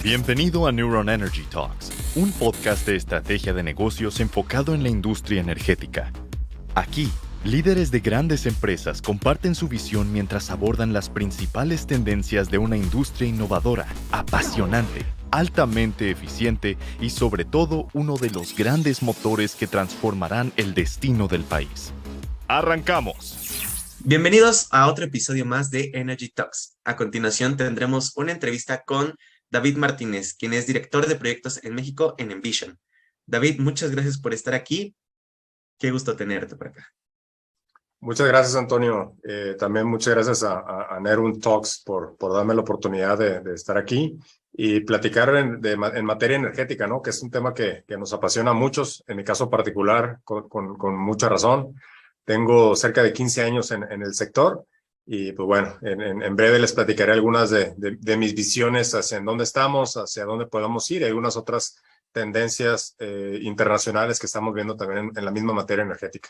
Bienvenido a Neuron Energy Talks, un podcast de estrategia de negocios enfocado en la industria energética. Aquí, líderes de grandes empresas comparten su visión mientras abordan las principales tendencias de una industria innovadora, apasionante, altamente eficiente y sobre todo uno de los grandes motores que transformarán el destino del país. ¡Arrancamos! Bienvenidos a otro episodio más de Energy Talks. A continuación tendremos una entrevista con David Martínez, quien es director de proyectos en México en Envision. David, muchas gracias por estar aquí. Qué gusto tenerte por acá. Muchas gracias, Antonio. También muchas gracias a Neuron Talks por darme la oportunidad de estar aquí y platicar en materia energética, ¿no? Que es un tema que nos apasiona a muchos, en mi caso particular, con mucha razón. Tengo cerca de 15 años en el sector y pues bueno, en breve les platicaré algunas de mis visiones hacia en dónde estamos, hacia dónde podemos ir y algunas otras tendencias internacionales que estamos viendo también en la misma materia energética.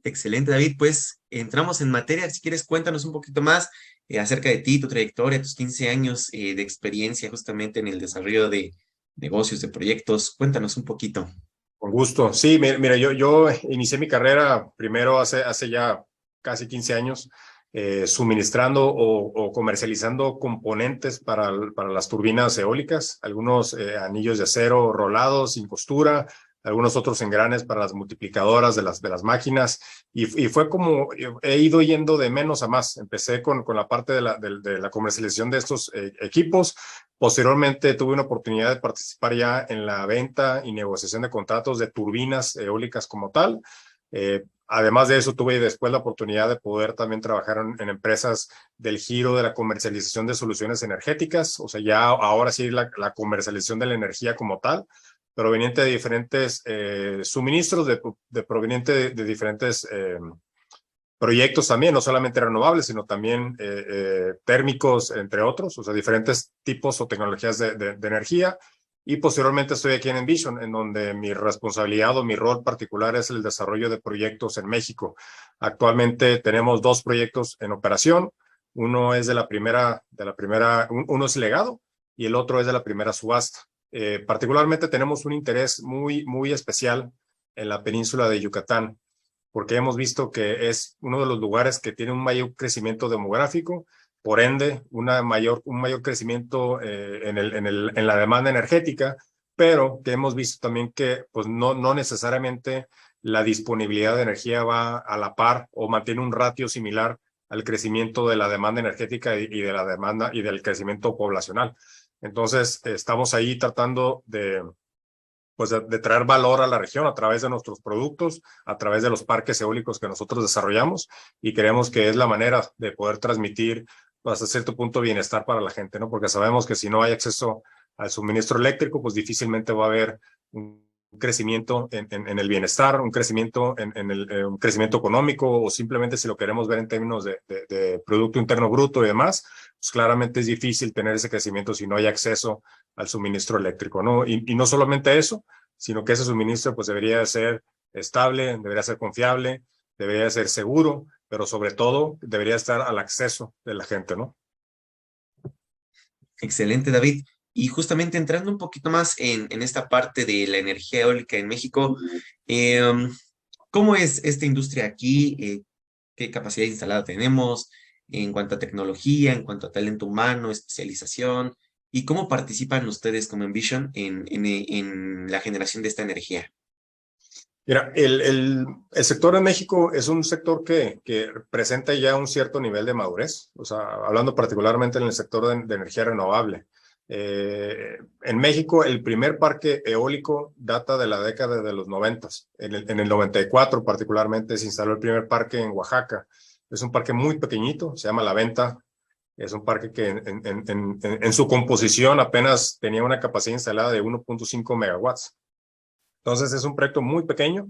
Excelente, David. Pues entramos en materia. Si quieres, cuéntanos un poquito más acerca de ti, tu trayectoria, tus 15 años de experiencia justamente en el desarrollo de negocios, de proyectos. Cuéntanos un poquito. Con gusto. Sí, mira, yo inicié mi carrera primero hace ya casi 15 años suministrando o comercializando componentes para las turbinas eólicas, algunos anillos de acero rolados sin costura, algunos otros engranes para las multiplicadoras de las máquinas y fue como he ido yendo de menos a más. Empecé con la parte de la comercialización de estos equipos. Posteriormente tuve una oportunidad de participar ya en la venta y negociación de contratos de turbinas eólicas como tal. Además de eso, tuve después la oportunidad de poder también trabajar en empresas del giro de la comercialización de soluciones energéticas, o sea, ya ahora sí la comercialización de la energía como tal, proveniente de diferentes suministros, proveniente de diferentes proyectos también, no solamente renovables, sino también térmicos, entre otros, o sea, diferentes tipos o tecnologías de energía. Y posteriormente estoy aquí en Envision, en donde mi responsabilidad o mi rol particular es el desarrollo de proyectos en México. Actualmente tenemos 2 proyectos en operación. Uno es uno es legado y el otro es de la primera subasta. Particularmente tenemos un interés muy especial en la península de Yucatán, porque hemos visto que es uno de los lugares que tiene un mayor crecimiento demográfico, por ende, un mayor crecimiento en la demanda energética, pero que hemos visto también que pues no necesariamente la disponibilidad de energía va a la par o mantiene un ratio similar al crecimiento de la demanda energética y de la demanda y del crecimiento poblacional. Entonces, estamos ahí tratando de traer valor a la región a través de nuestros productos, a través de los parques eólicos que nosotros desarrollamos y creemos que es la manera de poder transmitir hasta cierto punto bienestar para la gente, ¿no? Porque sabemos que si no hay acceso al suministro eléctrico, pues difícilmente va a haber un crecimiento en el bienestar, un crecimiento un crecimiento económico o simplemente si lo queremos ver en términos de Producto Interno Bruto y demás, pues claramente es difícil tener ese crecimiento si no hay acceso al suministro eléctrico, ¿no? Y no solamente eso, sino que ese suministro pues debería ser estable, debería ser confiable, debería ser seguro, pero sobre todo debería estar al acceso de la gente, ¿no? Excelente, David. Y justamente entrando un poquito más en esta parte de la energía eólica en México, ¿cómo es esta industria aquí? ¿Qué capacidad instalada tenemos en cuanto a tecnología, en cuanto a talento humano, especialización? ¿Y cómo participan ustedes como Envision en la generación de esta energía? Mira, el sector en México es un sector que presenta ya un cierto nivel de madurez, o sea, hablando particularmente en el sector de energía renovable. En México, el primer parque eólico data de la década de los 90. En el 94 particularmente se instaló el primer parque en Oaxaca. Es un parque muy pequeñito, se llama La Venta. Es un parque que en su composición apenas tenía una capacidad instalada de 1.5 megawatts. Entonces es un proyecto muy pequeño,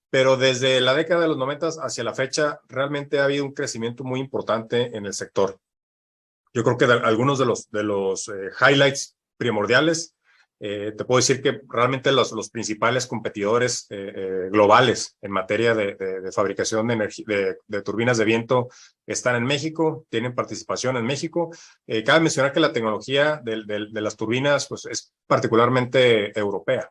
pero desde la década de los 90 hacia la fecha realmente ha habido un crecimiento muy importante en el sector. Yo creo que algunos de los highlights primordiales Te puedo decir que realmente los principales competidores globales en materia de fabricación de turbinas de viento están en México, tienen participación en México. Cabe mencionar que la tecnología de las turbinas pues, es particularmente europea.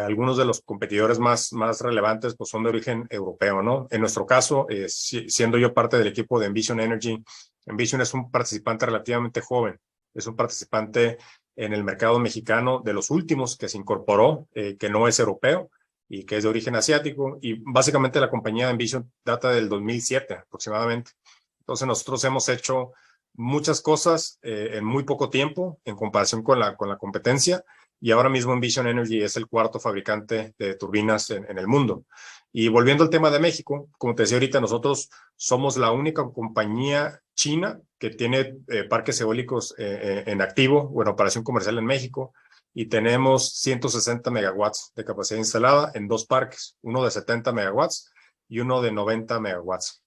Algunos de los competidores más relevantes pues, son de origen europeo, ¿no? En nuestro caso, siendo yo parte del equipo de Envision Energy, Envision es un participante relativamente joven, es un participante en el mercado mexicano de los últimos que se incorporó, que no es europeo y que es de origen asiático. Y básicamente la compañía de Envision data del 2007 aproximadamente. Entonces nosotros hemos hecho muchas cosas en muy poco tiempo en comparación con la competencia. Y ahora mismo Envision Energy es el cuarto fabricante de turbinas en el mundo. Y volviendo al tema de México, como te decía ahorita, nosotros somos la única compañía china que tiene parques eólicos en activo o en operación comercial en México y tenemos 160 megawatts de capacidad instalada en dos parques, uno de 70 megawatts y uno de 90 megawatts.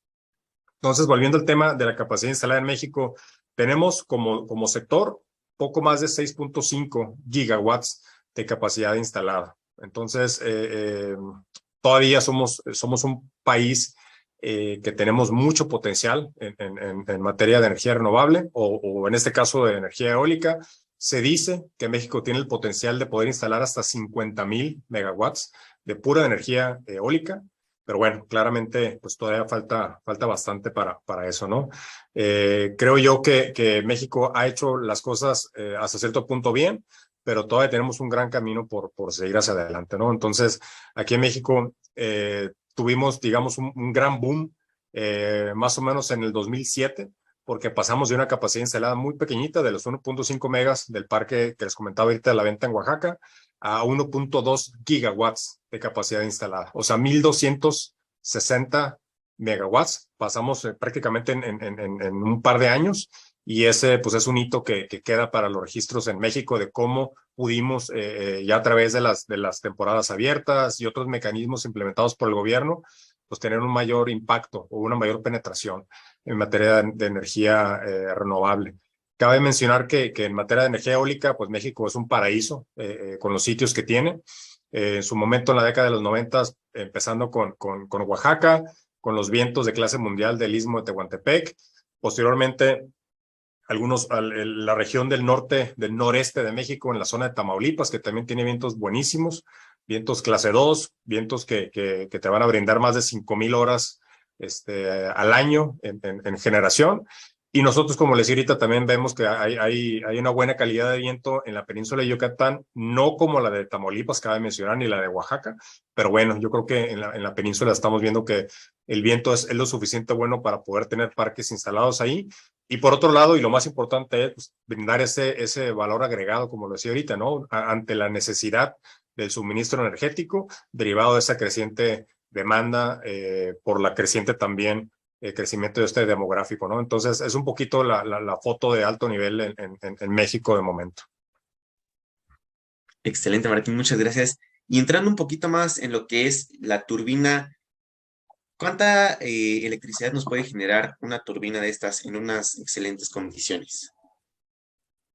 Entonces, volviendo al tema de la capacidad instalada en México, tenemos como sector poco más de 6.5 gigawatts de capacidad instalada. Entonces, todavía somos un país que tenemos mucho potencial en materia de energía renovable o en este caso de energía eólica. Se dice que México tiene el potencial de poder instalar hasta 50,000 megawatts de pura energía eólica. Pero bueno, claramente, pues todavía falta bastante para eso, ¿no? Creo yo que México ha hecho las cosas hasta cierto punto bien, pero todavía tenemos un gran camino por seguir hacia adelante, ¿no? Entonces, aquí en México tuvimos, digamos, un gran boom más o menos en el 2007, porque pasamos de una capacidad instalada muy pequeñita de los 1.5 megas del parque que les comentaba ahorita de la venta en Oaxaca, a 1.2 gigawatts de capacidad instalada. O sea, 1,260 megawatts. Pasamos prácticamente en un par de años y ese pues es un hito que queda para los registros en México de cómo pudimos ya a través de las temporadas abiertas y otros mecanismos implementados por el gobierno, pues tener un mayor impacto o una mayor penetración en materia de energía renovable. Cabe mencionar que en materia de energía eólica, pues México es un paraíso con los sitios que tiene. En su momento, en la década de los 90, empezando con Oaxaca, con los vientos de clase mundial del Istmo de Tehuantepec. Posteriormente, la región del noreste de México, en la zona de Tamaulipas, que también tiene vientos buenísimos, vientos clase 2, vientos que te van a brindar más de 5,000 horas al año en generación. Y nosotros, como les decía ahorita, también vemos que hay una buena calidad de viento en la península de Yucatán, no como la de Tamaulipas, cabe mencionar, ni la de Oaxaca, pero bueno, yo creo que en la península estamos viendo que el viento es lo suficiente bueno para poder tener parques instalados ahí. Y por otro lado, y lo más importante es pues, brindar ese valor agregado, como lo decía ahorita, ¿no? Ante la necesidad del suministro energético derivado de esa creciente demanda por la creciente también crecimiento demográfico, ¿no? Entonces, es un poquito la foto de alto nivel en México de momento. Excelente, Martín, muchas gracias. Y entrando un poquito más en lo que es la turbina, ¿cuánta electricidad nos puede generar una turbina de estas en unas excelentes condiciones?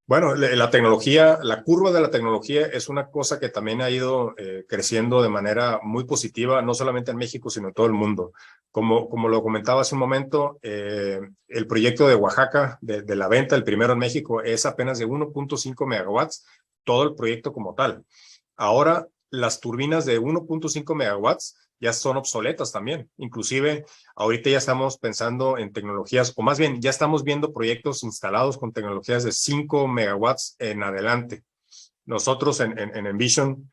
Bueno, la tecnología, la curva de la tecnología es una cosa que también ha ido creciendo de manera muy positiva, no solamente en México, sino en todo el mundo. Como lo comentaba hace un momento, el proyecto de Oaxaca, de la venta, el primero en México, es apenas de 1.5 megawatts, todo el proyecto como tal. Ahora, las turbinas de 1.5 megawatts ya son obsoletas también. Inclusive, ahorita ya estamos pensando en tecnologías, o más bien, ya estamos viendo proyectos instalados con tecnologías de 5 megawatts en adelante. Nosotros en Envision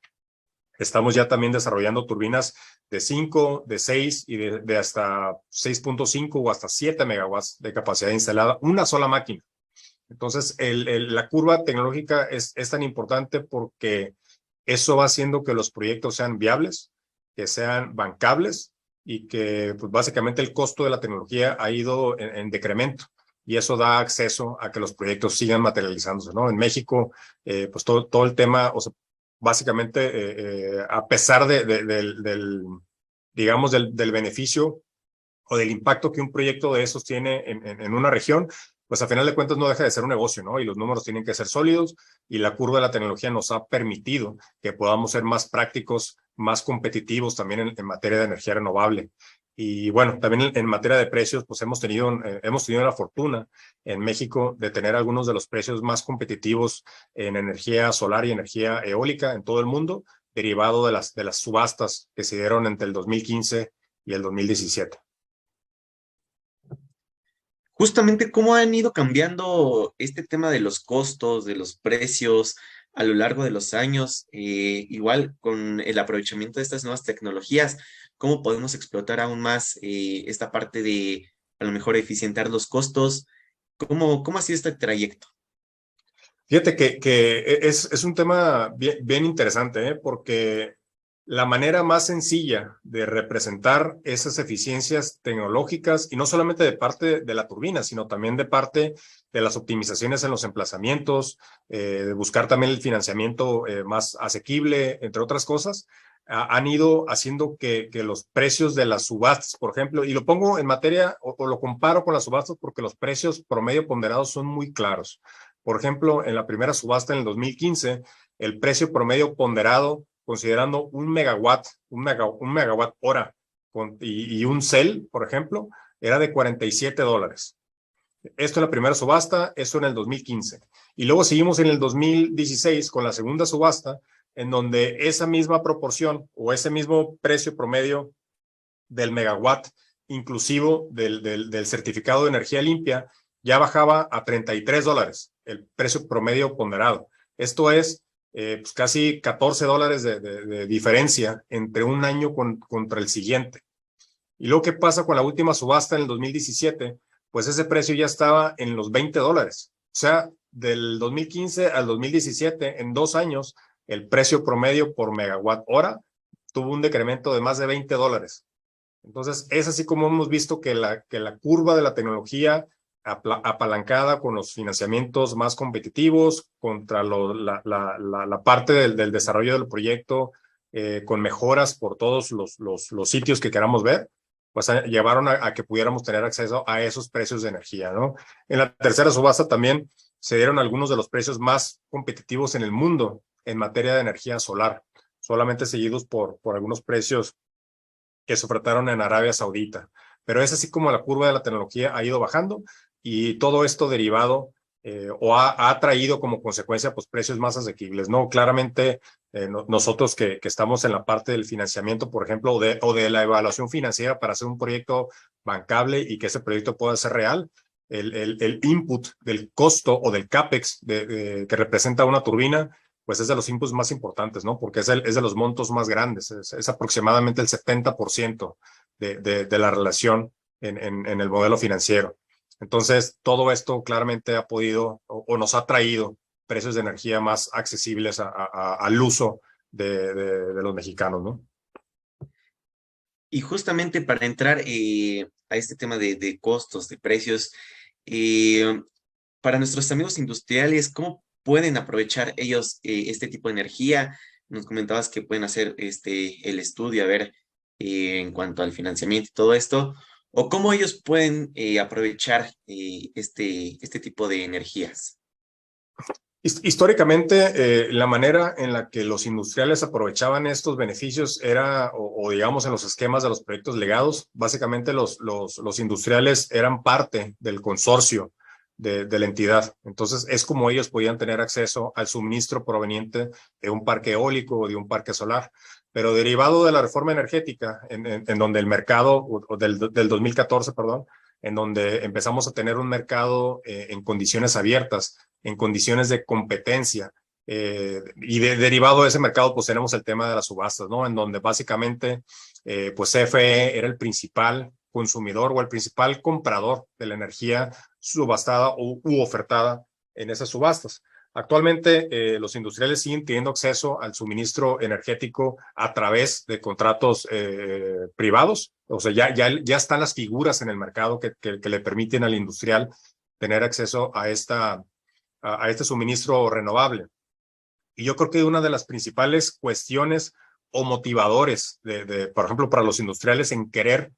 estamos ya también desarrollando turbinas de 5, de 6 y de hasta 6.5 o hasta 7 megawatts de capacidad instalada, una sola máquina. Entonces, la curva tecnológica es tan importante porque eso va haciendo que los proyectos sean viables, que sean bancables y que pues, básicamente el costo de la tecnología ha ido en decremento y eso da acceso a que los proyectos sigan materializándose, ¿no? En México, pues todo el tema, o sea, básicamente a pesar digamos, del beneficio o del impacto que un proyecto de esos tiene en una región, pues a final de cuentas no deja de ser un negocio, ¿no? Y los números tienen que ser sólidos y la curva de la tecnología nos ha permitido que podamos ser más prácticos, más competitivos también en materia de energía renovable. Y bueno, también en materia de precios, pues hemos tenido la fortuna en México de tener algunos de los precios más competitivos en energía solar y energía eólica en todo el mundo, derivado de las subastas que se dieron entre el 2015 y el 2017. Justamente cómo han ido cambiando este tema de los costos, de los precios a lo largo de los años, igual con el aprovechamiento de estas nuevas tecnologías, cómo podemos explotar aún más esta parte de a lo mejor eficientar los costos. ¿Cómo ha sido este trayecto? Fíjate que es un tema bien interesante, ¿eh? Porque la manera más sencilla de representar esas eficiencias tecnológicas, y no solamente de parte de la turbina, sino también de parte de las optimizaciones en los emplazamientos, de buscar también el financiamiento más asequible, entre otras cosas, han ido haciendo que los precios de las subastas, por ejemplo, y lo pongo en materia o lo comparo con las subastas porque los precios promedio ponderados son muy claros. Por ejemplo, en la primera subasta en el 2015, el precio promedio ponderado, considerando un megawatt hora y un cell, por ejemplo, era de $47. Esto en la primera subasta, eso en el 2015. Y luego seguimos en el 2016 con la segunda subasta, en donde esa misma proporción o ese mismo precio promedio del megawatt inclusivo del certificado de energía limpia ya bajaba a $33, el precio promedio ponderado. Esto es pues casi $14 de diferencia entre un año contra el siguiente. Y luego, ¿qué pasa con la última subasta en el 2017? Pues ese precio ya estaba en los $20. O sea, del 2015 al 2017, en 2 años, el precio promedio por megawatt hora tuvo un decremento de más de $20. Entonces, es así como hemos visto que la curva de la tecnología apalancada con los financiamientos más competitivos contra la parte del desarrollo del proyecto con mejoras por todos los sitios que queramos ver, pues llevaron a que pudiéramos tener acceso a esos precios de energía, ¿no? En la tercera subasta también se dieron algunos de los precios más competitivos en el mundo en materia de energía solar, solamente seguidos por algunos precios que se ofertaron en Arabia Saudita. Pero es así como la curva de la tecnología ha ido bajando y todo esto derivado o ha traído como consecuencia pues precios más asequibles, ¿no? Claramente nosotros que estamos en la parte del financiamiento, por ejemplo, o de la evaluación financiera para hacer un proyecto bancable y que ese proyecto pueda ser real, el input del costo o del CAPEX que representa una turbina, pues es de los inputs más importantes, ¿no? Porque es de los montos más grandes, es aproximadamente el 70% de la relación en el modelo financiero. Entonces, todo esto claramente ha podido o nos ha traído precios de energía más accesibles al uso de los mexicanos, ¿no? Y justamente para entrar a este tema de costos, de precios, eh, para nuestros amigos industriales, ¿cómo pueden aprovechar ellos este tipo de energía? Nos comentabas que pueden hacer el estudio, a ver, en cuanto al financiamiento y todo esto, o cómo ellos pueden aprovechar este tipo de energías. Históricamente, la manera en la que los industriales aprovechaban estos beneficios era, o digamos en los esquemas de los proyectos legados, básicamente los industriales eran parte del consorcio de la entidad. Entonces, es como ellos podían tener acceso al suministro proveniente de un parque eólico o de un parque solar. Pero derivado de la reforma energética, en donde el mercado, o del 2014, perdón, en donde empezamos a tener un mercado en condiciones abiertas, en condiciones de competencia. Y derivado de ese mercado, pues tenemos el tema de las subastas, ¿no? En donde básicamente, pues CFE era el principal consumidor o el principal comprador de la energía subastada u ofertada en esas subastas. Actualmente, los industriales siguen teniendo acceso al suministro energético a través de contratos privados. O sea, ya están las figuras en el mercado que le permiten al industrial tener acceso a este suministro renovable. Y yo creo que una de las principales cuestiones o motivadores, por ejemplo, para los industriales en querer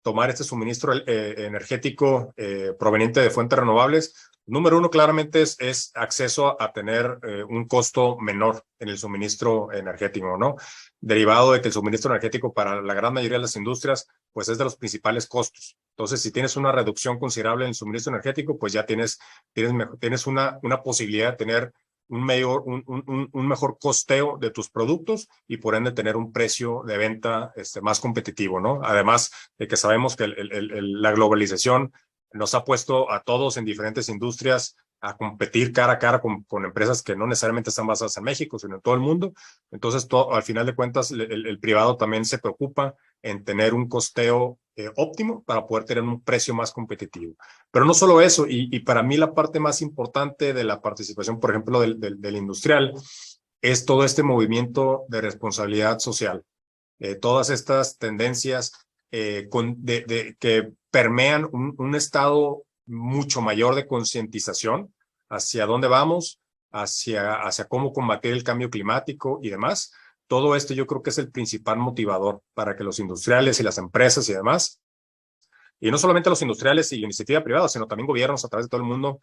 tomar este suministro energético proveniente de fuentes renovables, número uno claramente es acceso a tener un costo menor en el suministro energético, ¿no? Derivado de que el suministro energético para la gran mayoría de las industrias pues es de los principales costos. Entonces, si tienes una reducción considerable en el suministro energético, pues ya tienes una posibilidad de tener un mejor costeo de tus productos y por ende tener un precio de venta más competitivo, ¿no? Además de que sabemos que la globalización nos ha puesto a todos en diferentes industrias a competir cara a cara con empresas que no necesariamente están basadas en México, sino en todo el mundo. Entonces, al final de cuentas, el privado también se preocupa en tener un costeo óptimo para poder tener un precio más competitivo. Pero no solo eso, y para mí la parte más importante de la participación, por ejemplo, del industrial, es todo este movimiento de responsabilidad social. Todas estas tendencias que permean un estado mucho mayor de concientización hacia dónde vamos, hacia cómo combatir el cambio climático y demás. Todo esto yo creo que es el principal motivador para que los industriales y las empresas y demás, y no solamente los industriales y la iniciativa privada, sino también gobiernos a través de todo el mundo,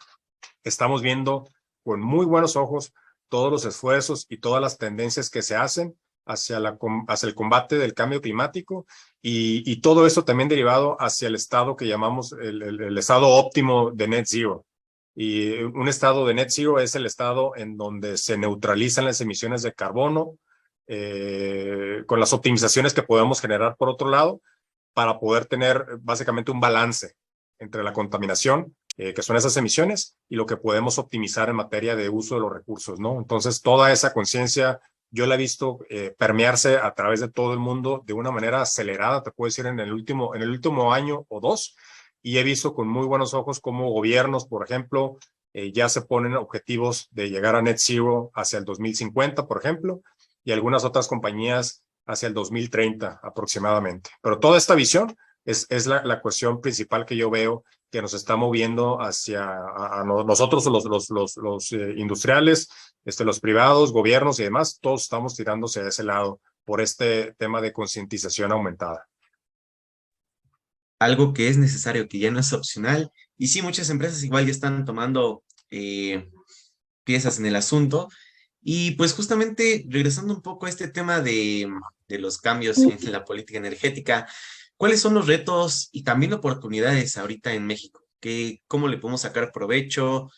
estamos viendo con muy buenos ojos todos los esfuerzos y todas las tendencias que se hacen hacia el combate del cambio climático y todo eso también derivado hacia el estado que llamamos el estado óptimo de net zero. Y un estado de net zero es el estado en donde se neutralizan las emisiones de carbono con las optimizaciones que podemos generar por otro lado para poder tener básicamente un balance entre la contaminación, que son esas emisiones, y lo que podemos optimizar en materia de uso de los recursos, ¿no? Entonces, toda esa conciencia yo la he visto permearse a través de todo el mundo de una manera acelerada, te puedo decir, en el último año o dos, y he visto con muy buenos ojos cómo gobiernos, por ejemplo, ya se ponen objetivos de llegar a net zero hacia el 2050, por ejemplo, y algunas otras compañías hacia el 2030 aproximadamente. Pero toda esta visión es la cuestión principal que yo veo que nos está moviendo hacia nosotros, los industriales, los privados, gobiernos y demás, todos estamos tirándose a ese lado por este tema de concientización aumentada. Algo que es necesario, que ya no es opcional. Y sí, muchas empresas igual ya están tomando piezas en el asunto. Y pues justamente regresando un poco a este tema de los cambios en la política energética, ¿cuáles son los retos y también oportunidades ahorita en México? ¿Cómo le podemos sacar provecho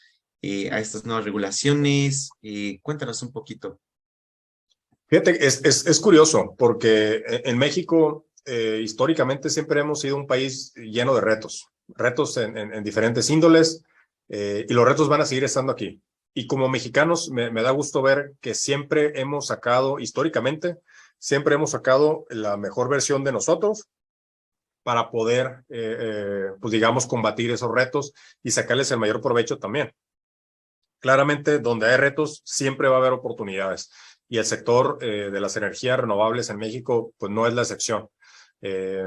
a estas nuevas regulaciones? Cuéntanos un poquito. Fíjate, es curioso porque en México históricamente siempre hemos sido un país lleno de retos en diferentes índoles y los retos van a seguir estando aquí. Y como mexicanos me da gusto ver que siempre hemos sacado, históricamente, siempre hemos sacado la mejor versión de nosotros para poder, pues digamos, combatir esos retos y sacarles el mayor provecho también. Claramente, donde hay retos, siempre va a haber oportunidades. Y el sector de las energías renovables en México, pues no es la excepción.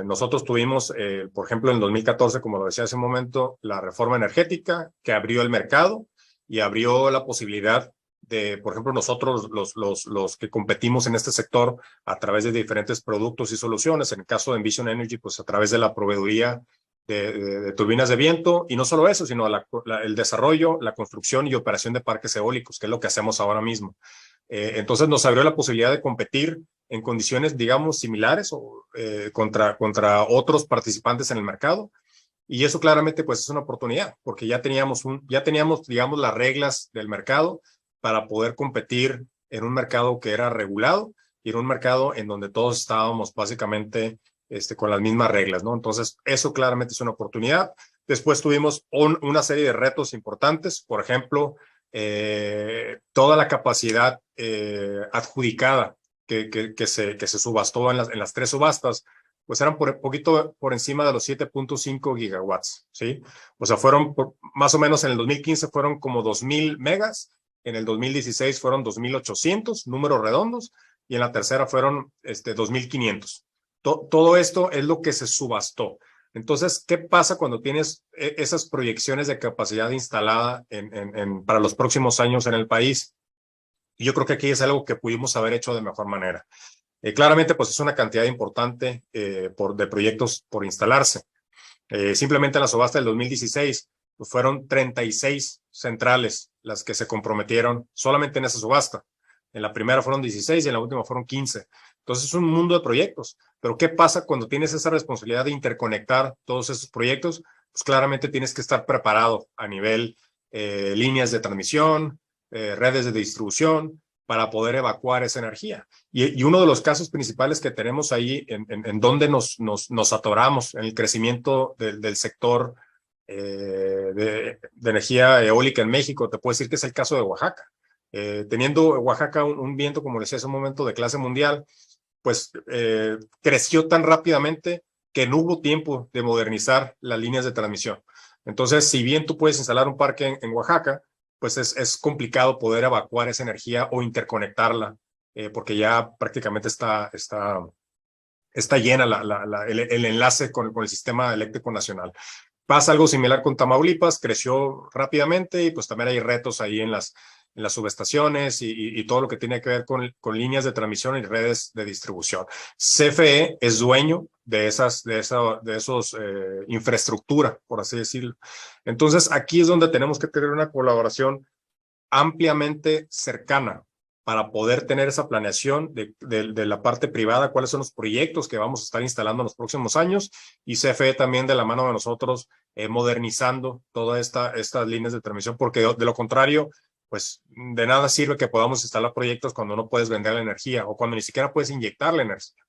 Nosotros tuvimos, por ejemplo, en 2014, como lo decía hace un momento, la reforma energética que abrió el mercado y abrió la posibilidad de, por ejemplo, nosotros los que competimos en este sector a través de diferentes productos y soluciones, en el caso de Envision Energy, pues a través de la proveeduría de turbinas de viento, y no solo eso, sino el desarrollo, la construcción y operación de parques eólicos, que es lo que hacemos ahora mismo. Entonces nos abrió la posibilidad de competir en condiciones, digamos, similares o contra otros participantes en el mercado. Y eso claramente pues es una oportunidad, porque ya teníamos, digamos, las reglas del mercado para poder competir en un mercado que era regulado y en un mercado en donde todos estábamos básicamente con las mismas reglas, ¿no? Entonces, eso claramente es una oportunidad. Después tuvimos una serie de retos importantes, por ejemplo, toda la capacidad adjudicada que se subastó en las tres subastas, pues eran poquito por encima de los 7.5 gigawatts, ¿sí? O sea, más o menos en el 2015 fueron como 2,000 megas, en el 2016 fueron 2,800, números redondos, y en la tercera fueron 2,500. Todo esto es lo que se subastó. Entonces, ¿qué pasa cuando tienes esas proyecciones de capacidad instalada para los próximos años en el país? Yo creo que aquí es algo que pudimos haber hecho de mejor manera. Claramente, pues es una cantidad importante de proyectos por instalarse. Simplemente en la subasta del 2016 pues fueron 36 centrales las que se comprometieron solamente en esa subasta. En la primera fueron 16 y en la última fueron 15. Entonces es un mundo de proyectos. Pero ¿qué pasa cuando tienes esa responsabilidad de interconectar todos esos proyectos? Pues claramente tienes que estar preparado a nivel líneas de transmisión, redes de distribución, para poder evacuar esa energía. Y uno de los casos principales que tenemos ahí en donde nos atoramos en el crecimiento del sector de energía eólica en México, te puedo decir que es el caso de Oaxaca. Teniendo Oaxaca un viento, como decía hace un momento, de clase mundial, pues creció tan rápidamente que no hubo tiempo de modernizar las líneas de transmisión. Entonces, si bien tú puedes instalar un parque en Oaxaca, pues es complicado poder evacuar esa energía o interconectarla, porque ya prácticamente está llena el enlace con el sistema eléctrico nacional. Pasa algo similar con Tamaulipas, creció rápidamente y pues también hay retos ahí en las subestaciones y todo lo que tiene que ver con líneas de transmisión y redes de distribución. CFE es dueño de esos infraestructura, por así decirlo. Entonces, aquí es donde tenemos que tener una colaboración ampliamente cercana para poder tener esa planeación de la parte privada, cuáles son los proyectos que vamos a estar instalando en los próximos años, y CFE también de la mano de nosotros modernizando todas estas líneas de transmisión, porque de lo contrario, pues de nada sirve que podamos instalar proyectos cuando no puedes vender la energía o cuando ni siquiera puedes inyectar la energía.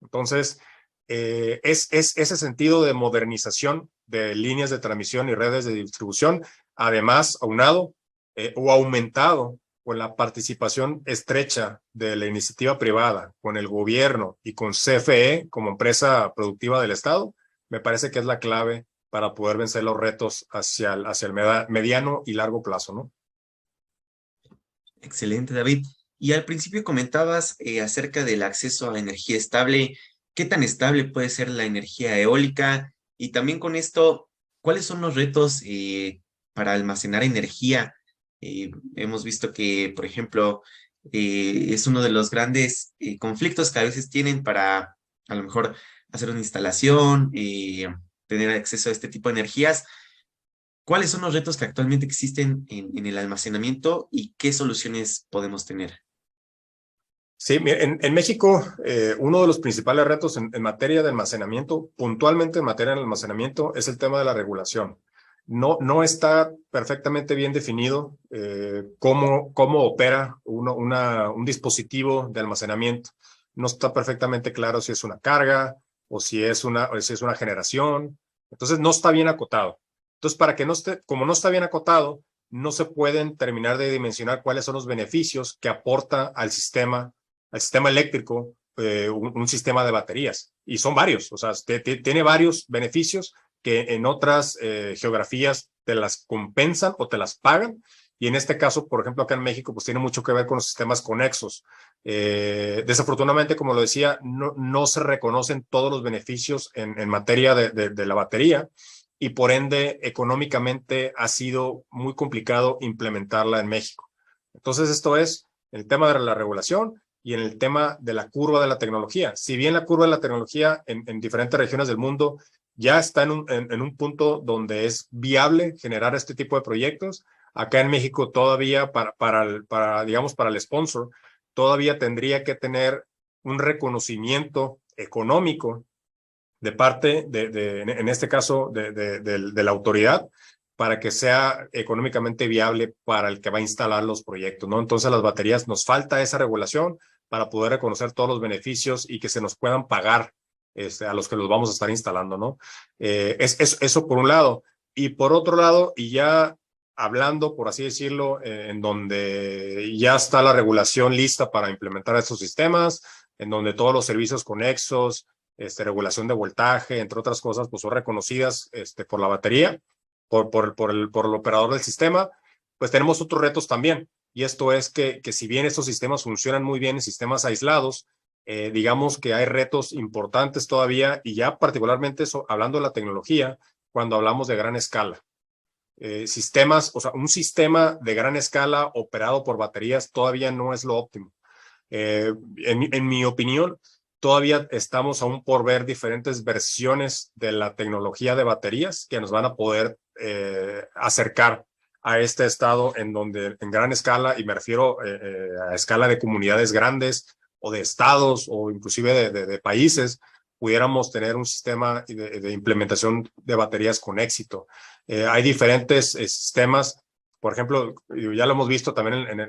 Entonces, es ese sentido de modernización de líneas de transmisión y redes de distribución, además aunado o aumentado con la participación estrecha de la iniciativa privada, con el gobierno y con CFE como empresa productiva del Estado, me parece que es la clave para poder vencer los retos hacia el mediano y largo plazo, ¿no? Excelente, David. Y al principio comentabas acerca del acceso a energía estable. ¿Qué tan estable puede ser la energía eólica? Y también con esto, ¿cuáles son los retos para almacenar energía? Hemos visto que, por ejemplo, es uno de los grandes conflictos que a veces tienen para a lo mejor hacer una instalación, tener acceso a este tipo de energías. ¿Cuáles son los retos que actualmente existen en el almacenamiento y qué soluciones podemos tener? Sí, en México, uno de los principales retos en materia de almacenamiento, puntualmente en materia de almacenamiento, es el tema de la regulación. No está perfectamente bien definido cómo opera un dispositivo de almacenamiento. No está perfectamente claro si es una carga o si es una generación. Entonces, no está bien acotado. Entonces, como no está bien acotado, no se pueden terminar de dimensionar cuáles son los beneficios que aporta al sistema eléctrico, un sistema de baterías. Y son varios, o sea, tiene varios beneficios que en otras geografías te las compensan o te las pagan. Y en este caso, por ejemplo, acá en México, pues tiene mucho que ver con los sistemas conexos. Desafortunadamente, como lo decía, no se reconocen todos los beneficios en materia de la batería y por ende, económicamente ha sido muy complicado implementarla en México. Entonces, esto es el tema de la regulación y en el tema de la curva de la tecnología. Si bien la curva de la tecnología en diferentes regiones del mundo ya está en un punto donde es viable generar este tipo de proyectos, acá en México todavía para el sponsor, todavía tendría que tener un reconocimiento económico de parte en este caso, de la autoridad, para que sea económicamente viable para el que va a instalar los proyectos, ¿no? Entonces, las baterías nos falta esa regulación para poder reconocer todos los beneficios y que se nos puedan pagar a los que los vamos a estar instalando, ¿no? Eso por un lado. Y por otro lado, y ya hablando, por así decirlo, en donde ya está la regulación lista para implementar estos sistemas, en donde todos los servicios conexos, regulación de voltaje, entre otras cosas, pues son reconocidas por la batería, por el operador del sistema, pues tenemos otros retos también. Y esto es que si bien estos sistemas funcionan muy bien en sistemas aislados, digamos que hay retos importantes todavía, y ya particularmente hablando de la tecnología, cuando hablamos de gran escala. O sea, un sistema de gran escala operado por baterías todavía no es lo óptimo. En mi opinión, todavía estamos aún por ver diferentes versiones de la tecnología de baterías que nos van a poder acercar a este estado en donde en gran escala, y me refiero a escala de comunidades grandes o de estados o inclusive de países, pudiéramos tener un sistema de implementación de baterías con éxito. Hay diferentes sistemas, por ejemplo, ya lo hemos visto también en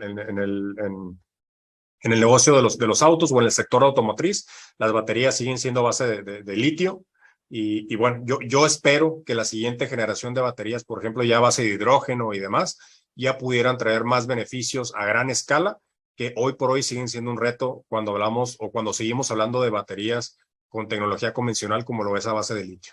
el negocio de los autos o en el sector automotriz, las baterías siguen siendo a base de litio. Y bueno, yo espero que la siguiente generación de baterías, por ejemplo, ya a base de hidrógeno y demás, ya pudieran traer más beneficios a gran escala, que hoy por hoy siguen siendo un reto cuando hablamos o cuando seguimos hablando de baterías con tecnología convencional como lo es a base de litio.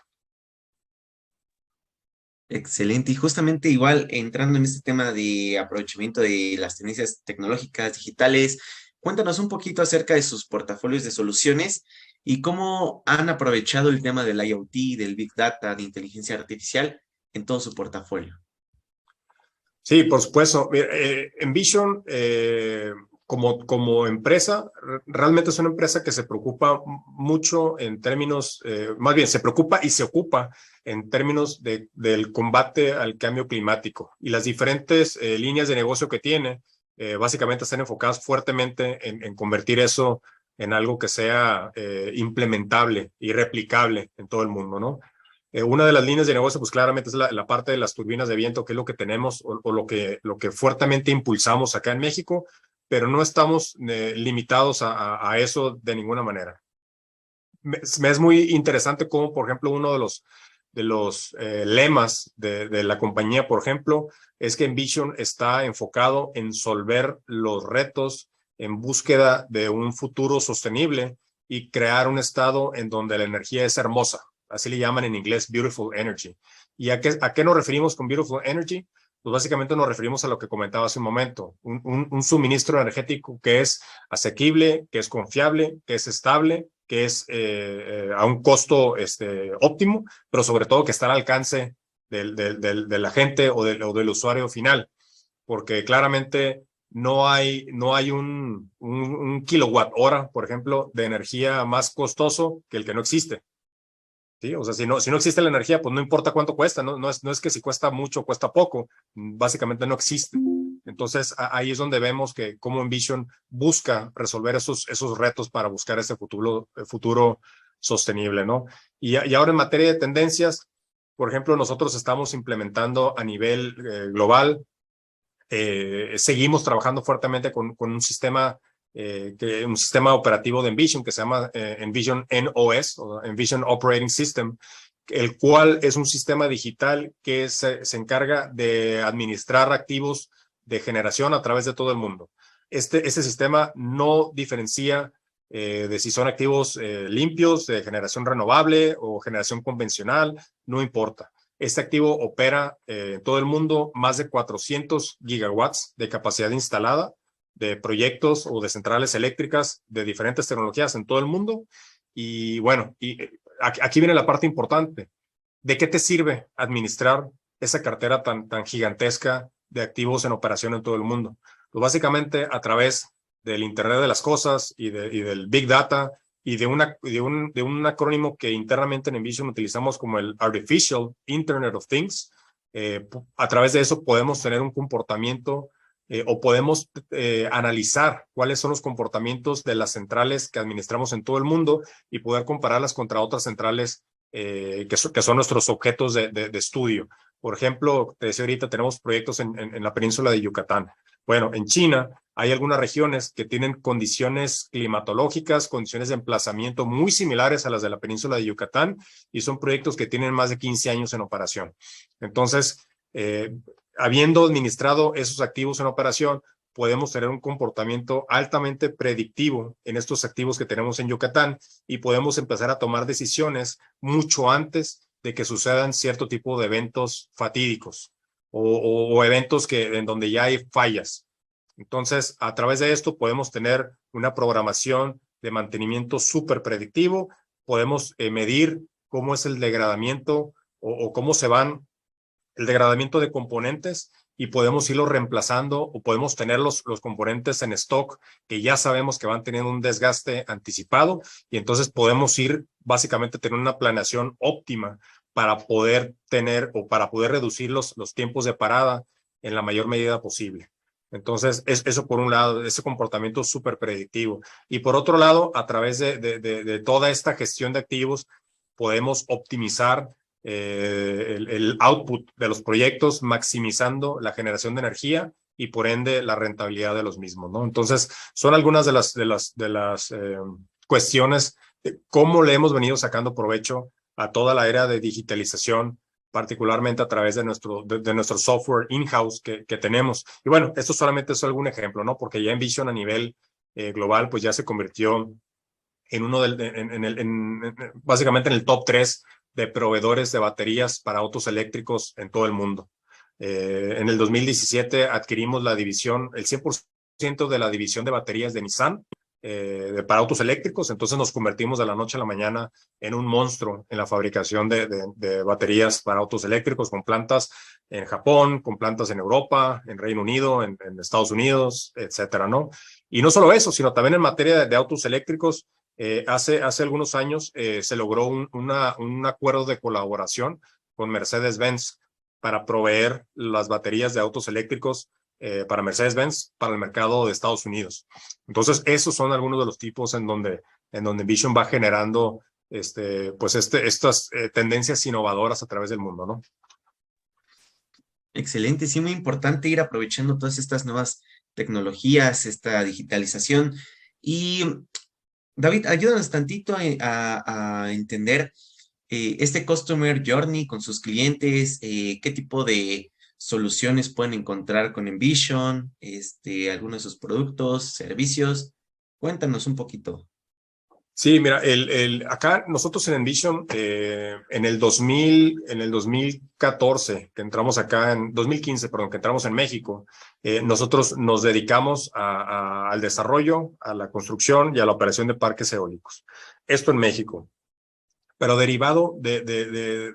Excelente. Y justamente igual entrando en este tema de aprovechamiento de las tendencias tecnológicas digitales, cuéntanos un poquito acerca de sus portafolios de soluciones y cómo han aprovechado el tema del IoT, del Big Data, de inteligencia artificial en todo su portafolio. Sí, por supuesto. Mira, Envision, como empresa, realmente es una empresa que se preocupa mucho en términos, más bien se preocupa y se ocupa en términos del combate al cambio climático. Y las diferentes líneas de negocio que tiene, básicamente están enfocadas fuertemente en convertir eso en algo que sea implementable y replicable en todo el mundo, ¿no? Una de las líneas de negocio, pues claramente es la parte de las turbinas de viento, que es lo que tenemos o lo que fuertemente impulsamos acá en México, pero no estamos limitados a eso de ninguna manera. Me es muy interesante cómo, por ejemplo, uno de los lemas de la compañía, por ejemplo, es que Envision está enfocado en solver los retos en búsqueda de un futuro sostenible y crear un estado en donde la energía es hermosa. Así le llaman en inglés Beautiful Energy. ¿Y a qué nos referimos con Beautiful Energy? Pues básicamente nos referimos a lo que comentaba hace un momento, un suministro energético que es asequible, que es confiable, que es estable, que es a un costo óptimo, pero sobre todo que está al alcance de la gente o del usuario final, porque claramente no hay un kilowatt hora, por ejemplo, de energía más costoso que el que no existe. ¿Sí? O sea, si no existe la energía, pues no importa cuánto cuesta, no es que si cuesta mucho o cuesta poco, básicamente no existe. Entonces, ahí es donde vemos que cómo Envision busca resolver esos retos para buscar ese futuro sostenible, ¿no? Y ahora en materia de tendencias, por ejemplo, nosotros estamos implementando a nivel global, seguimos trabajando fuertemente con un sistema operativo de Envision que se llama Envision NOS, o Envision Operating System, el cual es un sistema digital que se encarga de administrar activos de generación a través de todo el mundo. Este sistema no diferencia de si son activos limpios, de generación renovable o generación convencional, no importa. Este activo opera en todo el mundo más de 400 gigawatts de capacidad instalada de proyectos o de centrales eléctricas de diferentes tecnologías en todo el mundo. Y bueno, aquí viene la parte importante. ¿De qué te sirve administrar esa cartera tan gigantesca de activos en operación en todo el mundo? Pues básicamente a través del Internet de las Cosas y del Big Data y de un acrónimo que internamente en Envision utilizamos como el Artificial Internet of Things. A través de eso podemos tener un comportamiento o podemos analizar cuáles son los comportamientos de las centrales que administramos en todo el mundo y poder compararlas contra otras centrales que son nuestros objetos de estudio. Por ejemplo, te decía ahorita, tenemos proyectos en la península de Yucatán. Bueno, en China hay algunas regiones que tienen condiciones climatológicas, condiciones de emplazamiento muy similares a las de la península de Yucatán, y son proyectos que tienen más de 15 años en operación. Entonces, habiendo administrado esos activos en operación, podemos tener un comportamiento altamente predictivo en estos activos que tenemos en Yucatán y podemos empezar a tomar decisiones mucho antes de que sucedan cierto tipo de eventos fatídicos o eventos en donde ya hay fallas. Entonces, a través de esto podemos tener una programación de mantenimiento súper predictivo, podemos medir cómo es el degradamiento o cómo se van el degradamiento de componentes y podemos irlos reemplazando o podemos tener los componentes en stock que ya sabemos que van teniendo un desgaste anticipado y entonces podemos ir básicamente tener una planeación óptima para poder tener o para poder reducir los tiempos de parada en la mayor medida posible. Entonces, eso por un lado, ese comportamiento súper predictivo. Y por otro lado, a través de toda esta gestión de activos, podemos optimizar el output de los proyectos, maximizando la generación de energía y por ende la rentabilidad de los mismos, ¿no? Entonces, son algunas de las cuestiones de cómo le hemos venido sacando provecho a toda la era de digitalización, particularmente a través de nuestro software in-house que tenemos. Y bueno, esto solamente es algún ejemplo, ¿no? Porque ya Envision a nivel global, pues ya se convirtió en uno básicamente en el top 3 de proveedores de baterías para autos eléctricos en todo el mundo. En el 2017 adquirimos el 100% de la división de baterías de Nissan para autos eléctricos, entonces nos convertimos de la noche a la mañana en un monstruo en la fabricación de baterías para autos eléctricos con plantas en Japón, con plantas en Europa, en Reino Unido, en Estados Unidos, etcétera, ¿no? Y no solo eso, sino también en materia de autos eléctricos, hace algunos años se logró un acuerdo de colaboración con Mercedes-Benz para proveer las baterías de autos eléctricos para Mercedes-Benz para el mercado de Estados Unidos. Entonces, esos son algunos de los tipos en donde Envision va generando estas tendencias innovadoras a través del mundo, ¿no? Excelente, sí, muy importante ir aprovechando todas estas nuevas tecnologías, esta digitalización. Y David, ayúdanos tantito a entender este Customer Journey con sus clientes, qué tipo de soluciones pueden encontrar con Envision, algunos de sus productos, servicios. Cuéntanos un poquito. Sí, mira, acá nosotros en Envision, en el 2014, que entramos acá, en 2015, perdón, que entramos en México, nosotros nos dedicamos al desarrollo, a la construcción y a la operación de parques eólicos. Esto en México. Pero derivado de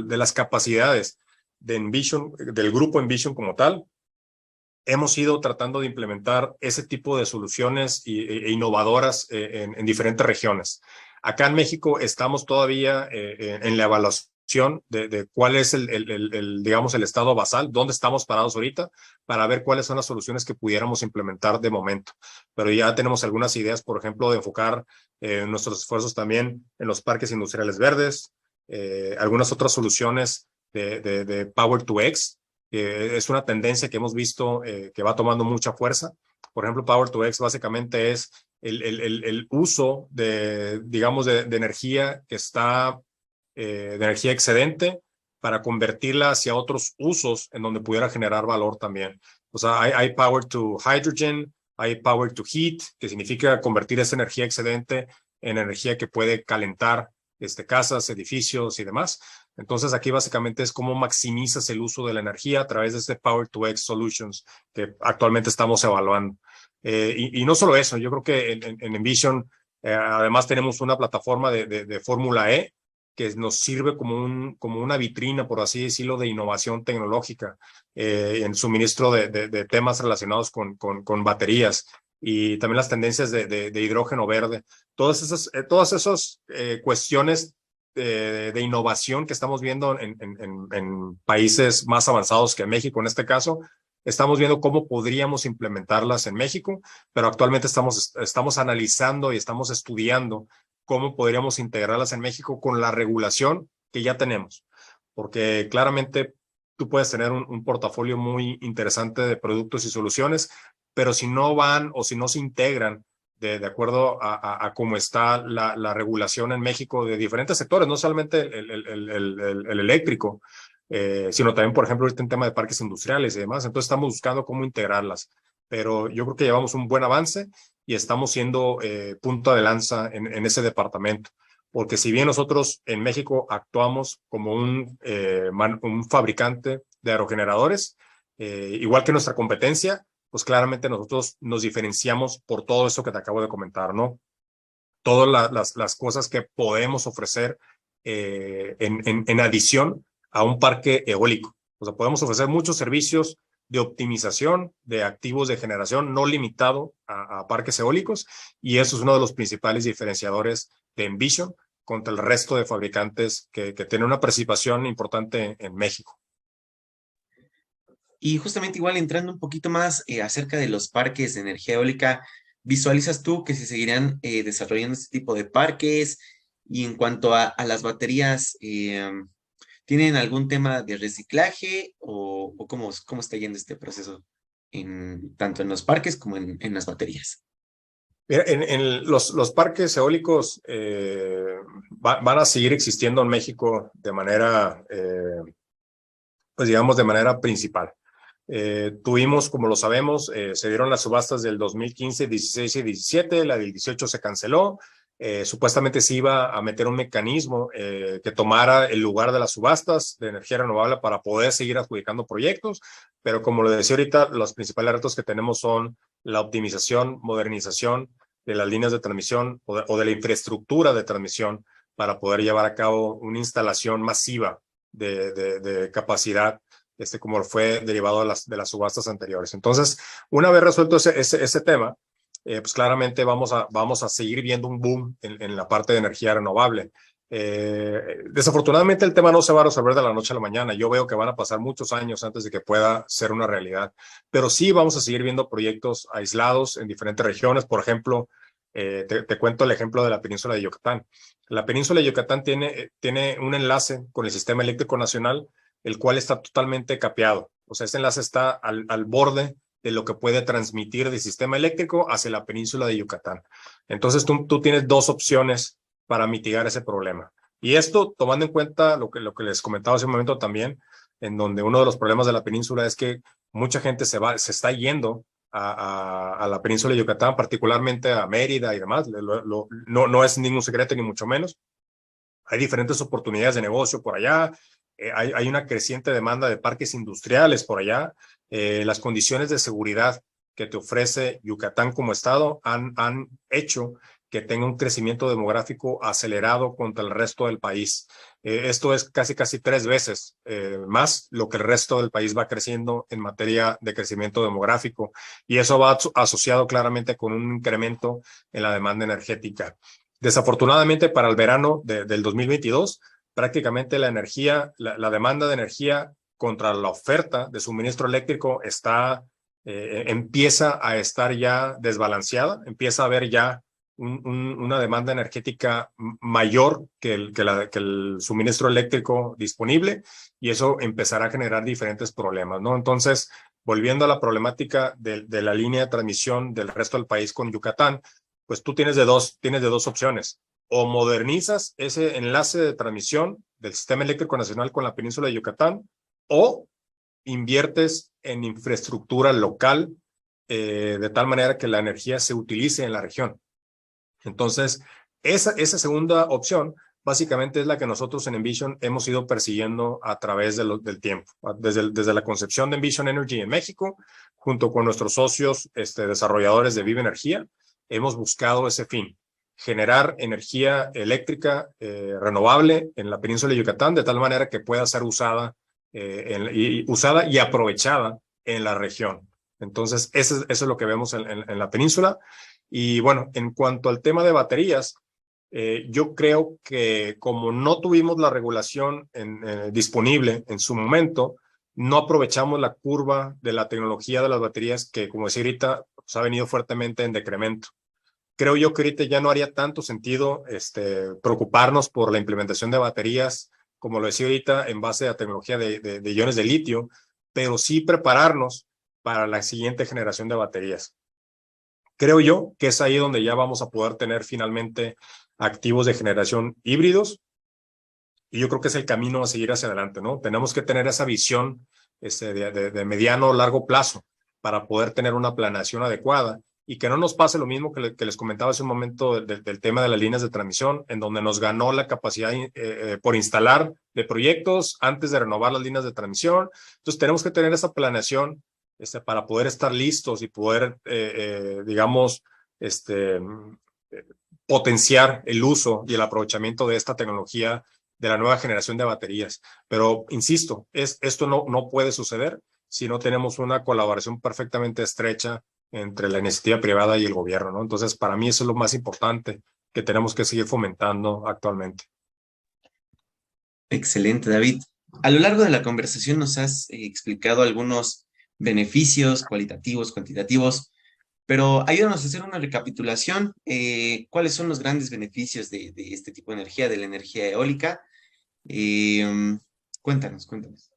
las capacidades de Envision, del grupo Envision como tal, hemos ido tratando de implementar ese tipo de soluciones e innovadoras en diferentes regiones. Acá en México estamos todavía en la evaluación de cuál es digamos, el estado basal, dónde estamos parados ahorita, para ver cuáles son las soluciones que pudiéramos implementar de momento. Pero ya tenemos algunas ideas, por ejemplo, de enfocar nuestros esfuerzos también en los parques industriales verdes, algunas otras soluciones de Power to X, es una tendencia que hemos visto que va tomando mucha fuerza. Por ejemplo, Power to X básicamente es el uso digamos, de energía que está, de energía excedente para convertirla hacia otros usos en donde pudiera generar valor también. O sea, hay Power to Hydrogen, hay Power to Heat, que significa convertir esa energía excedente en energía que puede calentar casas, edificios y demás. Entonces, aquí básicamente es cómo maximizas el uso de la energía a través de este Power to X Solutions que actualmente estamos evaluando. Y no solo eso, yo creo que en Envision además tenemos una plataforma de Fórmula E que nos sirve como una vitrina, por así decirlo, de innovación tecnológica en suministro de temas relacionados con baterías y también las tendencias de hidrógeno verde. Todas esas cuestiones de innovación que estamos viendo en países más avanzados que México en este caso, estamos viendo cómo podríamos implementarlas en México, pero actualmente estamos analizando y estamos estudiando cómo podríamos integrarlas en México con la regulación que ya tenemos, porque claramente tú puedes tener un portafolio muy interesante de productos y soluciones, pero si no van o si no se integran de acuerdo a cómo está la regulación en México de diferentes sectores, no solamente el eléctrico, sino también, por ejemplo, ahorita en tema de parques industriales y demás. Entonces estamos buscando cómo integrarlas, pero yo creo que llevamos un buen avance y estamos siendo punta de lanza en ese departamento. Porque si bien nosotros en México actuamos como un fabricante de aerogeneradores, igual que nuestra competencia, pues claramente nosotros nos diferenciamos por todo eso que te acabo de comentar, ¿no? Todas las cosas que podemos ofrecer en adición a un parque eólico. O sea, podemos ofrecer muchos servicios de optimización de activos de generación no limitado a parques eólicos, y eso es uno de los principales diferenciadores de Envision contra el resto de fabricantes que tienen una participación importante en México. Y justamente igual entrando un poquito más acerca de los parques de energía eólica, ¿visualizas tú que se seguirán desarrollando este tipo de parques? Y en cuanto a las baterías, ¿tienen algún tema de reciclaje o cómo está yendo este proceso tanto en los parques como en las baterías? Mira, en los parques eólicos van a seguir existiendo en México de manera, pues digamos, de manera principal. Tuvimos, como lo sabemos, se dieron las subastas del 2015, 16 y 17, la del 18 se canceló. Supuestamente se iba a meter un mecanismo que tomara el lugar de las subastas de energía renovable para poder seguir adjudicando proyectos, pero como lo decía ahorita, los principales retos que tenemos son la optimización, modernización de las líneas de transmisión o de la infraestructura de transmisión para poder llevar a cabo una instalación masiva de capacidad, como fue derivado de las subastas anteriores. Entonces, una vez resuelto ese tema, pues claramente vamos a seguir viendo un boom en la parte de energía renovable. Desafortunadamente el tema no se va a resolver de la noche a la mañana. Yo veo que van a pasar muchos años antes de que pueda ser una realidad, pero sí vamos a seguir viendo proyectos aislados en diferentes regiones. Por ejemplo, te cuento el ejemplo de la península de Yucatán. La península de Yucatán tiene un enlace con el sistema eléctrico nacional, el cual está totalmente capeado. O sea, ese enlace está al borde de lo que puede transmitir del sistema eléctrico hacia la península de Yucatán. Entonces tú tienes dos opciones para mitigar ese problema. Y esto tomando en cuenta lo que les comentaba hace un momento también, en donde uno de los problemas de la península es que mucha gente se está yendo a la península de Yucatán, particularmente a Mérida y demás. No es ningún secreto, ni mucho menos. Hay diferentes oportunidades de negocio por allá. Hay una creciente demanda de parques industriales por allá. Las condiciones de seguridad que te ofrece Yucatán como estado han hecho que tenga un crecimiento demográfico acelerado contra el resto del país. Esto es casi 3 veces más lo que el resto del país va creciendo en materia de crecimiento demográfico, y eso va asociado claramente con un incremento en la demanda energética. Desafortunadamente para el verano del 2022, prácticamente la demanda de energía contra la oferta de suministro eléctrico empieza a estar ya desbalanceada, empieza a haber ya una demanda energética mayor que el suministro eléctrico disponible, y eso empezará a generar diferentes problemas, ¿no? Entonces, volviendo a la problemática de la línea de transmisión del resto del país con Yucatán, pues tú tienes de dos opciones. O modernizas ese enlace de transmisión del sistema eléctrico nacional con la península de Yucatán, o inviertes en infraestructura local de tal manera que la energía se utilice en la región. Entonces, esa segunda opción básicamente es la que nosotros en Envision hemos ido persiguiendo a través del tiempo. Desde la concepción de Envision Energy en México, junto con nuestros socios desarrolladores de Viva Energía, hemos buscado ese fin: generar energía eléctrica renovable en la península de Yucatán de tal manera que pueda ser usada y aprovechada en la región. Entonces, eso es lo que vemos en la península. Y bueno, en cuanto al tema de baterías, yo creo que como no tuvimos la regulación disponible en su momento, no aprovechamos la curva de la tecnología de las baterías que, como decía ahorita, pues, ha venido fuertemente en decremento. Creo yo que ahorita ya no haría tanto sentido preocuparnos por la implementación de baterías, como lo decía ahorita, en base a tecnología de iones de litio, pero sí prepararnos para la siguiente generación de baterías. Creo yo que es ahí donde ya vamos a poder tener finalmente activos de generación híbridos, y yo creo que es el camino a seguir hacia adelante, ¿no? Tenemos que tener esa visión de mediano o largo plazo para poder tener una planeación adecuada y que no nos pase lo mismo que les comentaba hace un momento del tema de las líneas de transmisión, en donde nos ganó la capacidad por instalar de proyectos antes de renovar las líneas de transmisión. Entonces tenemos que tener esa planeación para poder estar listos y poder, digamos, potenciar el uso y el aprovechamiento de esta tecnología de la nueva generación de baterías. Pero, insisto, esto no puede suceder si no tenemos una colaboración perfectamente estrecha entre la iniciativa privada y el gobierno, ¿no? Entonces, para mí eso es lo más importante que tenemos que seguir fomentando actualmente. Excelente, David. A lo largo de la conversación nos has explicado algunos beneficios cualitativos, cuantitativos, pero ayúdanos a hacer una recapitulación. ¿Cuáles son los grandes beneficios de este tipo de energía, de la energía eólica? Cuéntanos, cuéntanos.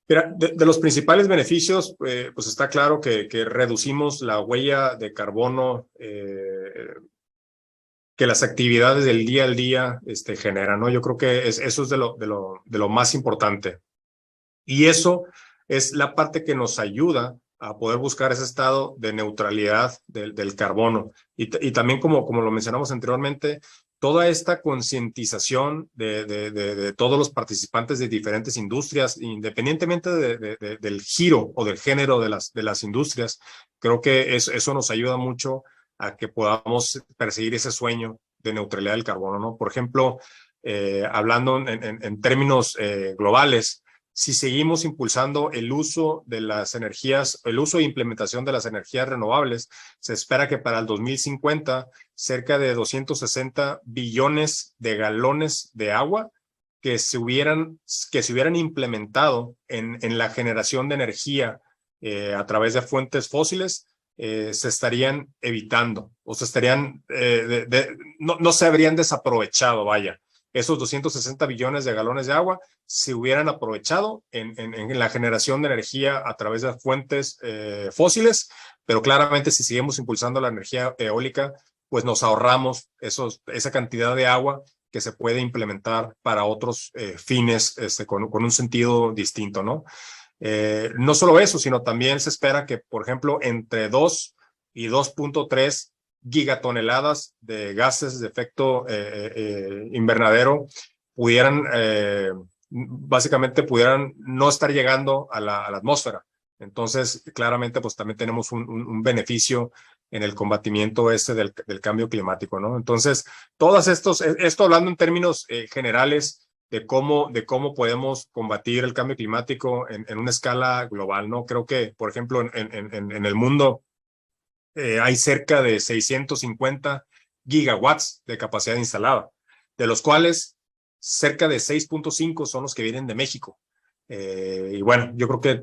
Mira, de los principales beneficios, pues está claro que reducimos la huella de carbono que las actividades del día al día generan, ¿no? Yo creo que eso es de lo más importante. Y eso es la parte que nos ayuda a poder buscar ese estado de neutralidad del carbono. Y también, como lo mencionamos anteriormente, toda esta concientización de todos los participantes de diferentes industrias, independientemente del giro o del género de las industrias, creo que eso nos ayuda mucho a que podamos perseguir ese sueño de neutralidad del carbono, ¿no? Por ejemplo, hablando en términos globales, si seguimos impulsando el uso de las energías, el uso e implementación de las energías renovables, se espera que para el 2050 cerca de 260 billones de galones de agua que se hubieran implementado en la generación de energía a través de fuentes fósiles, se estarían evitando o se estarían, no se habrían desaprovechado, vaya. Esos 260 billones de galones de agua se hubieran aprovechado en la generación de energía a través de fuentes fósiles, pero claramente si seguimos impulsando la energía eólica, pues nos ahorramos esa cantidad de agua que se puede implementar para otros fines con un sentido distinto, ¿no? No solo eso, sino también se espera que, por ejemplo, entre 2 y 2.3 gigatoneladas de gases de efecto invernadero básicamente pudieran no estar llegando a la atmósfera. Entonces, claramente, pues también tenemos un beneficio en el combatimiento del cambio climático, ¿no? Entonces, esto hablando en términos generales de cómo podemos combatir el cambio climático en una escala global, ¿no? Creo que, por ejemplo, en el mundo hay cerca de 650 gigawatts de capacidad instalada, de los cuales cerca de 6.5 son los que vienen de México. Y bueno, yo creo que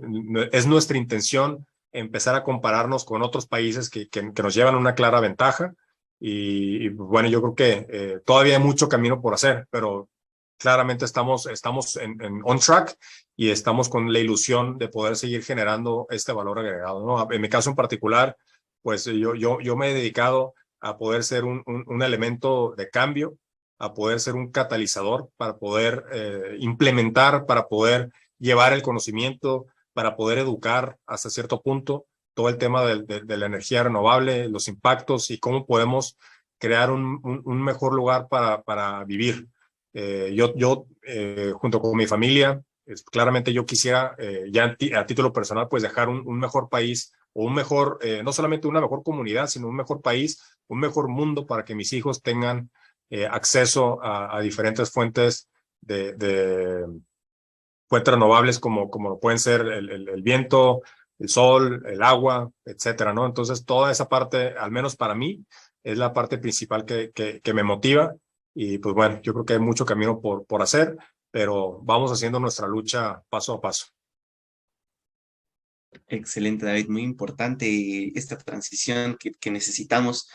es nuestra intención empezar a compararnos con otros países que nos llevan una clara ventaja. Y bueno, yo creo que todavía hay mucho camino por hacer, pero claramente estamos en on track y estamos con la ilusión de poder seguir generando este valor agregado, ¿no? En mi caso en particular, pues yo me he dedicado a poder ser un elemento de cambio, a poder ser un catalizador para poder implementar, para poder llevar el conocimiento, para poder educar hasta cierto punto todo el tema de la energía renovable, los impactos y cómo podemos crear un mejor lugar para vivir. Junto con mi familia, claramente yo quisiera ya a título personal pues dejar un mejor país o un mejor, no solamente una mejor comunidad, sino un mejor país, un mejor mundo para que mis hijos tengan acceso a diferentes fuentes fuentes renovables como lo pueden ser el viento, el sol, el agua, etcétera, ¿no? Entonces toda esa parte, al menos para mí, es la parte principal que me motiva y pues bueno, yo creo que hay mucho camino por hacer, pero vamos haciendo nuestra lucha paso a paso. Excelente, David, muy importante esta transición que necesitamos.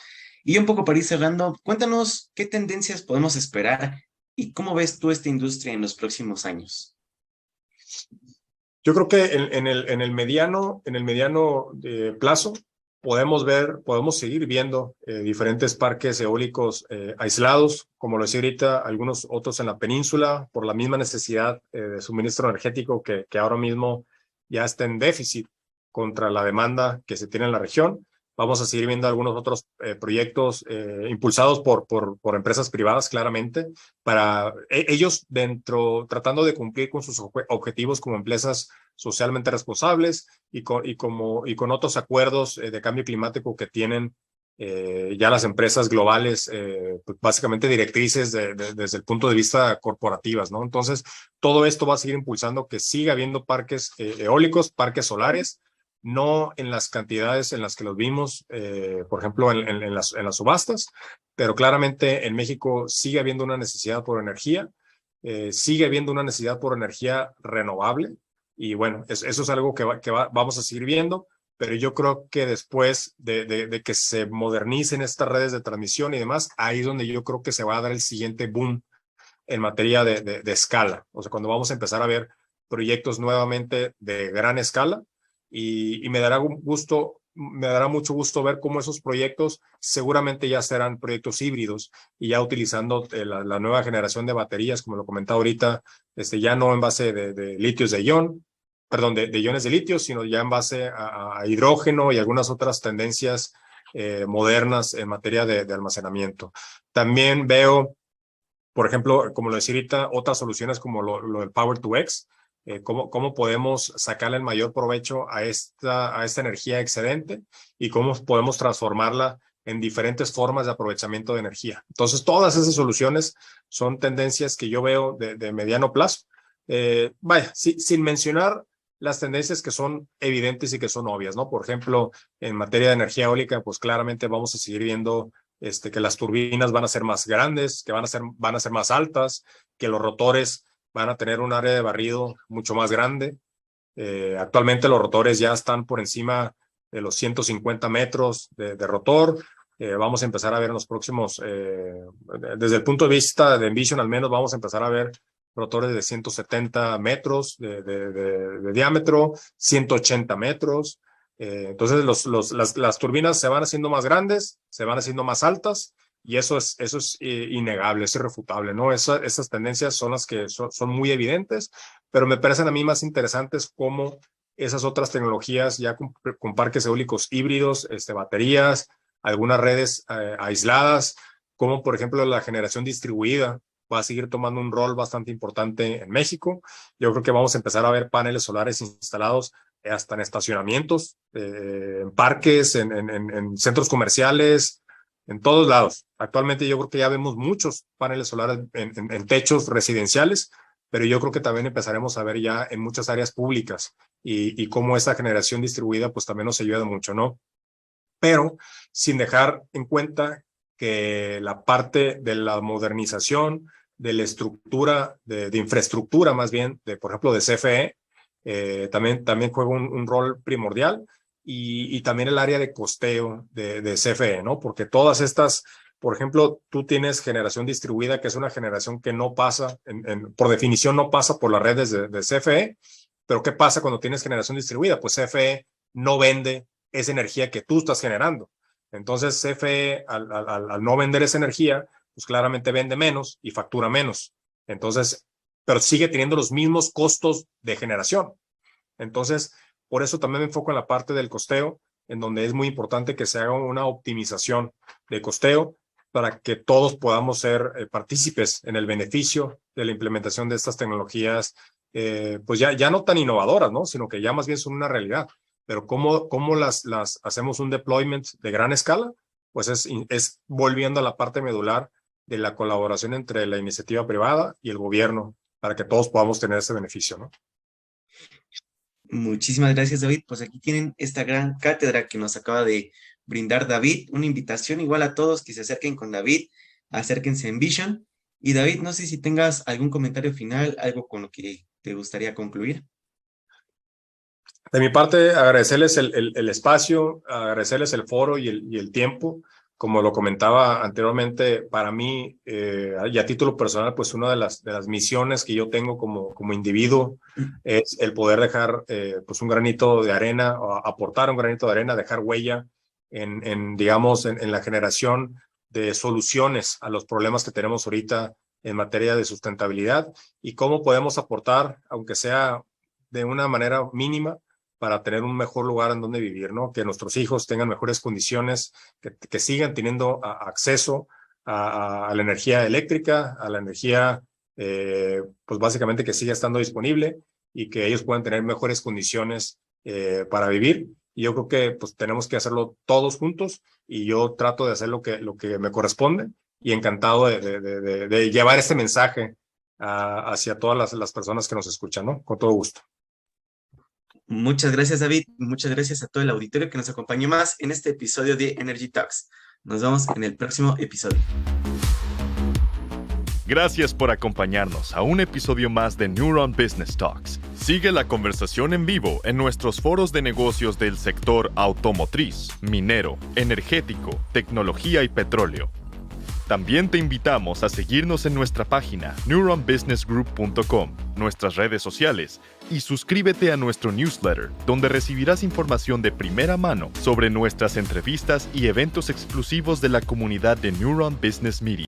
Y un poco para ir cerrando, cuéntanos qué tendencias podemos esperar y cómo ves tú esta industria en los próximos años. Yo creo que en el mediano plazo podemos seguir viendo diferentes parques eólicos aislados, como lo decía ahorita, algunos otros en la península, por la misma necesidad de suministro energético que ahora mismo ya está en déficit contra la demanda que se tiene en la región. Vamos a seguir viendo algunos otros proyectos impulsados por empresas privadas, claramente, para ellos tratando de cumplir con sus objetivos como empresas socialmente responsables y con otros acuerdos de cambio climático que tienen ya las empresas globales, pues básicamente directrices desde el punto de vista corporativas, ¿no? Entonces, todo esto va a seguir impulsando que siga habiendo parques eólicos, parques solares, no en las cantidades en las que los vimos, por ejemplo, en las subastas, pero claramente en México sigue habiendo una necesidad por energía, sigue habiendo una necesidad por energía renovable, y bueno, eso es algo que vamos a seguir viendo, pero yo creo que después de que se modernicen estas redes de transmisión y demás, ahí es donde yo creo que se va a dar el siguiente boom en materia de escala. O sea, cuando vamos a empezar a ver proyectos nuevamente de gran escala, y me dará mucho gusto ver cómo esos proyectos seguramente ya serán proyectos híbridos y ya utilizando la nueva generación de baterías, como lo comentaba ahorita, ya no en base de litios de ion, perdón, de iones de litio, sino ya en base a hidrógeno y algunas otras tendencias modernas en materia de almacenamiento. También veo, por ejemplo, como lo decía ahorita, otras soluciones como lo del Power to X, cómo podemos sacarle el mayor provecho a esta energía excedente y cómo podemos transformarla en diferentes formas de aprovechamiento de energía. Entonces, todas esas soluciones son tendencias que yo veo de mediano plazo. Vaya, sin mencionar las tendencias que son evidentes y que son obvias, ¿no? Por ejemplo, en materia de energía eólica, pues claramente vamos a seguir viendo que las turbinas van a ser más grandes, que van a ser más altas, que los rotores van a tener un área de barrido mucho más grande. Actualmente los rotores ya están por encima de los 150 metros de rotor. Vamos a empezar a ver en los próximos, desde el punto de vista de Envision al menos, vamos a empezar a ver rotores de 170 metros de diámetro, 180 metros. Entonces las turbinas se van haciendo más grandes, se van haciendo más altas, y eso es innegable, es irrefutable, ¿no? Esas tendencias son las que son muy evidentes, pero me parecen a mí más interesantes como esas otras tecnologías ya con parques eólicos híbridos, baterías, algunas redes aisladas, como por ejemplo la generación distribuida va a seguir tomando un rol bastante importante en México. Yo creo que vamos a empezar a ver paneles solares instalados hasta en estacionamientos, en parques, en centros comerciales, en todos lados. Actualmente yo creo que ya vemos muchos paneles solares en techos residenciales, pero yo creo que también empezaremos a ver ya en muchas áreas públicas y cómo esta generación distribuida pues también nos ayuda mucho, ¿no? Pero sin dejar en cuenta que la parte de la modernización, de la estructura, de infraestructura más bien, por ejemplo, de CFE, también juega un rol primordial, y también el área de costeo de CFE, ¿no? Porque todas estas, por ejemplo, tú tienes generación distribuida, que es una generación que no pasa, por definición no pasa por las redes de CFE, pero ¿qué pasa cuando tienes generación distribuida? Pues CFE no vende esa energía que tú estás generando. Entonces CFE, al no vender esa energía, pues claramente vende menos y factura menos. Entonces, pero sigue teniendo los mismos costos de generación. Entonces, por eso también me enfoco en la parte del costeo, en donde es muy importante que se haga una optimización de costeo para que todos podamos ser partícipes en el beneficio de la implementación de estas tecnologías, pues ya no tan innovadoras, ¿no? Sino que ya más bien son una realidad. Pero ¿cómo las hacemos un deployment de gran escala? Pues es volviendo a la parte medular de la colaboración entre la iniciativa privada y el gobierno para que todos podamos tener ese beneficio, ¿no? Muchísimas gracias, David. Pues aquí tienen esta gran cátedra que nos acaba de brindar David. Una invitación igual a todos que se acerquen con David, acérquense en Vision. Y David, no sé si tengas algún comentario final, algo con lo que te gustaría concluir. De mi parte, agradecerles el espacio, agradecerles el foro y el tiempo. Como lo comentaba anteriormente, para mí, y a título personal, pues una de las misiones que yo tengo como individuo es el poder dejar pues un granito de arena, o aportar un granito de arena, dejar huella digamos, en la generación de soluciones a los problemas que tenemos ahorita en materia de sustentabilidad, y cómo podemos aportar, aunque sea de una manera mínima, para tener un mejor lugar en donde vivir, ¿no? Que nuestros hijos tengan mejores condiciones, que sigan teniendo acceso a la energía eléctrica, a la energía, pues básicamente que siga estando disponible, y que ellos puedan tener mejores condiciones para vivir. y yo creo que pues tenemos que hacerlo todos juntos, y yo trato de hacer lo que me corresponde, y encantado de llevar este mensaje hacia todas las personas que nos escuchan, ¿no? Con todo gusto. Muchas gracias, David. Muchas gracias a todo el auditorio que nos acompañó más en este episodio de Energy Talks. Nos vemos en el próximo episodio. Gracias por acompañarnos a un episodio más de Neuron Business Talks. Sigue la conversación en vivo en nuestros foros de negocios del sector automotriz, minero, energético, tecnología y petróleo. También te invitamos a seguirnos en nuestra página neuronbusinessgroup.com, nuestras redes sociales, y suscríbete a nuestro newsletter, donde recibirás información de primera mano sobre nuestras entrevistas y eventos exclusivos de la comunidad de Neuron Business Media.